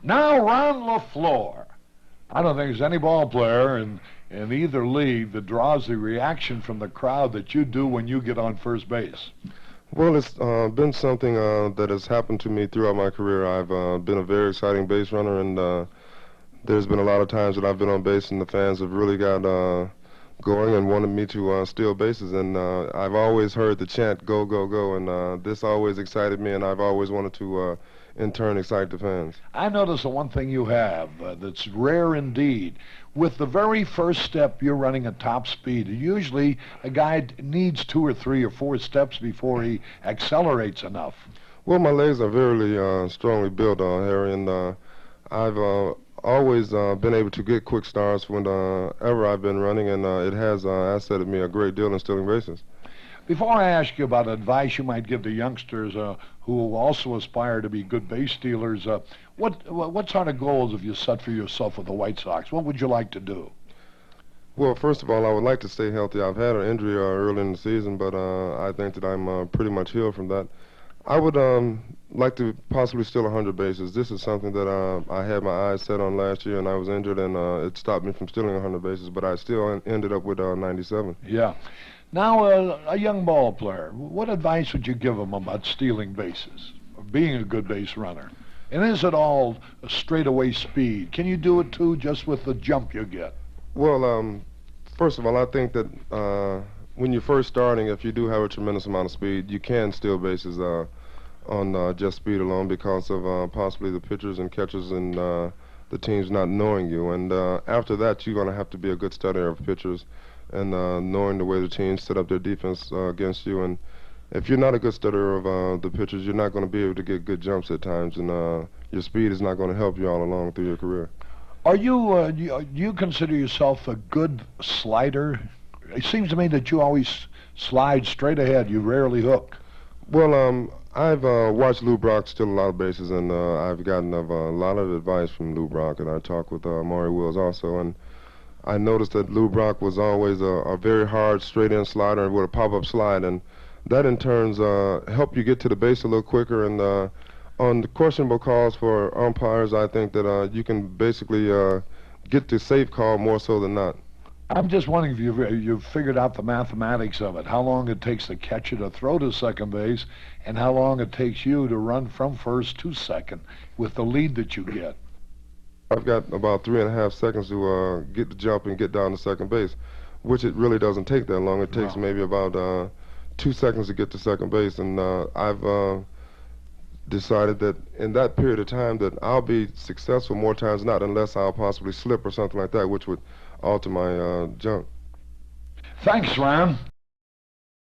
Now, Ron LeFlore. I don't think there's any ball player in either league that draws the reaction from the crowd that you do when you get on first base. Well, it's been something that has happened to me throughout my career. I've been a very exciting base runner, and there's been a lot of times that I've been on base, and the fans have really got going and wanted me to steal bases. And I've always heard the chant, "Go, go, go," and this always excited me, and I've always wanted to, in turn, excite the fans. I notice the one thing you have that's rare indeed. With the very first step, you're running at top speed. Usually, a guy needs 2 or 3 or 4 steps before he accelerates enough. Well, my legs are very strongly built, Harry, and I've always been able to get quick starts whenever I've been running, and it has assetted me a great deal in stealing bases. Before I ask you about advice you might give to youngsters who also aspire to be good base stealers, what sort of goals have you set for yourself with the White Sox? What would you like to do? Well, first of all, I would like to stay healthy. I've had an injury early in the season, but I think that I'm pretty much healed from that. I would like to possibly steal 100 bases. This is something that I had my eyes set on last year, and I was injured, and it stopped me from stealing 100 bases, but I still ended up with 97. Yeah. Now, a young ball player, what advice would you give him about stealing bases, or being a good base runner? And is it all a straightaway speed? Can you do it too, just with the jump you get? Well, first of all, I think that when you're first starting, if you do have a tremendous amount of speed, you can steal bases on just speed alone because of possibly the pitchers and catchers and the teams not knowing you. And after that, you're going to have to be a good studier of pitchers and knowing the way the teams set up their defense against you. And if you're not a good studier of the pitchers, you're not going to be able to get good jumps at times, and your speed is not going to help you all along through your career. Are do you consider yourself a good slider? It seems to me that you always slide straight ahead. You rarely hook. Well, I've watched Lou Brock steal a lot of bases, and I've gotten a lot of advice from Lou Brock, and I talked with Maury Wills also, and I noticed that Lou Brock was always a very hard, straight-in slider with a pop-up slide, and that in turn helped you get to the base a little quicker. And on the questionable calls for umpires, I think that you can basically get the safe call more so than not. I'm just wondering if you've figured out the mathematics of it, how long it takes the catcher to throw to second base, and how long it takes you to run from first to second with the lead that you get. I've got about 3.5 seconds to get the jump and get down to second base, which it really doesn't take that long. It takes maybe about 2 seconds to get to second base, and I've decided that in that period of time that I'll be successful more times than not, unless I'll possibly slip or something like that, which would alter my jump. Thanks, Ron.